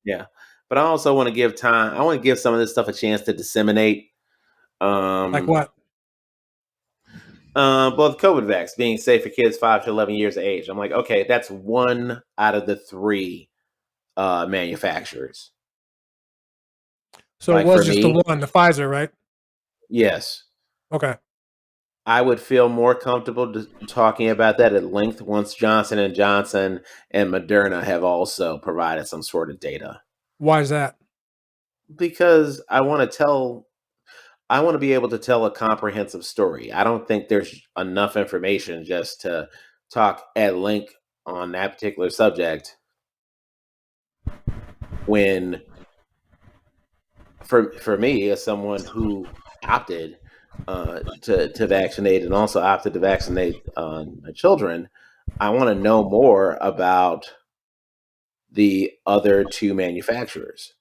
Yeah, but I also want to give time. I want to give some of this stuff a chance to disseminate. Like Um, what? both COVID vax being safe for kids 5 to 11 years of age. I'm like, okay, that's one out of the three manufacturers. So it Like was for just the me, one, the Pfizer, right? yes, Okay. I would feel more comfortable talking about that at length once Johnson and Johnson and Moderna have also provided some sort of data. Why is that? Because I want to be able to tell a comprehensive story. I don't think there's enough information just to talk at length on that particular subject when for me as someone who opted to vaccinate and also opted to vaccinate my children, I want to know more about the other two manufacturers.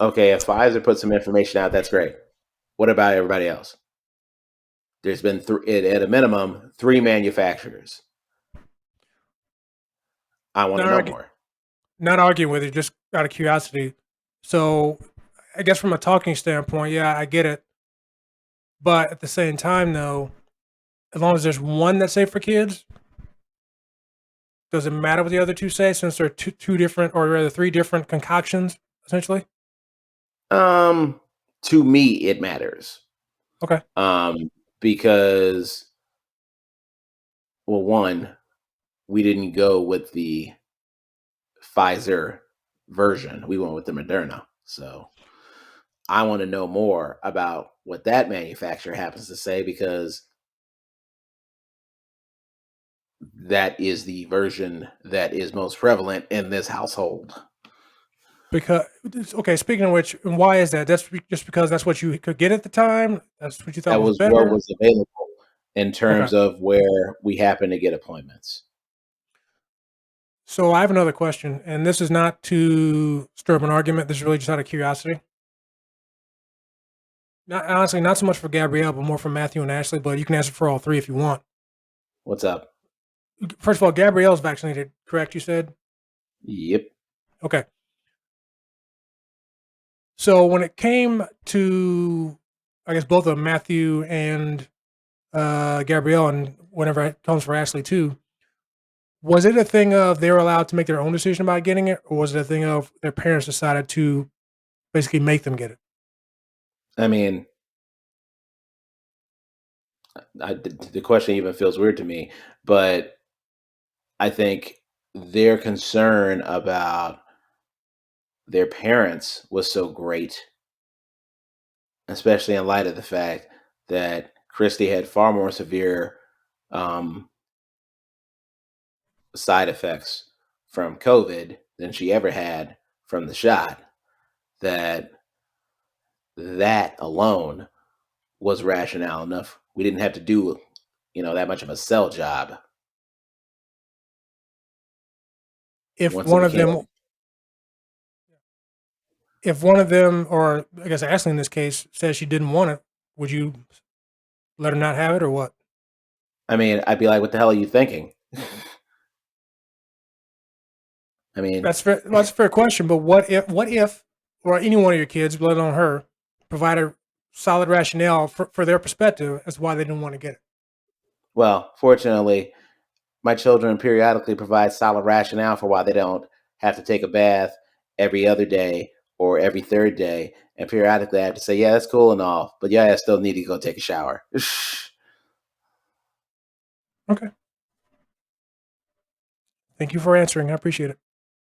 Okay, if Pfizer puts some information out, that's great. What about everybody else? There's been at a minimum three manufacturers. I want to Not know argue, more. not arguing with you, just out of curiosity. So I guess from a talking standpoint, yeah, I get it. But at the same time, though, as long as there's one that's safe for kids, does it matter what the other two say since they're two different, or rather three different concoctions, essentially? Um, to me, it matters. Okay. Um, because well, one, we didn't go with the Pfizer version. We went with the Moderna. So I want to know more about what that manufacturer happens to say because that is the version that is most prevalent in this household. Because okay, speaking of which, why is that? That's just because that's what you could get at the time. That's what you thought That was was what better. was available in Okay. terms of where we happen to get appointments. So I have another question, and this is not to stir up an argument. This is really just out of curiosity. Not honestly, not so much for Gabrielle, but more for Matthew and Ashley. But you can answer for all three if you want. What's up? First of all, Gabrielle's vaccinated, correct? You said Yep. okay. So when it came to, I guess both of Matthew and Gabrielle, and whenever it comes for Ashley too, was it a thing of they were allowed to make their own decision about getting it, or was it a thing of their parents decided to basically make them get it? I mean, the question even feels weird to me, but I think their concern about their parents was so great, especially in light of the fact that Christy had far more severe um, side effects from COVID than she ever had from the shot. That that alone was rationale enough. We didn't have to do, that much of a sell job If once it one of became. them, if one of them, or I guess Ashley in this case, says she didn't want it, would you let her not have it, or what? I mean, I'd be like, "What the hell are you thinking?" I mean, That's fair. Well, that's a fair question. But what if, or any one of your kids, let alone her, provided solid rationale for their perspective as to why they didn't want to get it? well, fortunately, my children periodically provide solid rationale for why they don't have to take a bath every other day or every third day, and periodically I have to say, "Yeah, that's cool and all, but yeah, I still need to go take a shower." Okay. Thank you for answering. I appreciate it.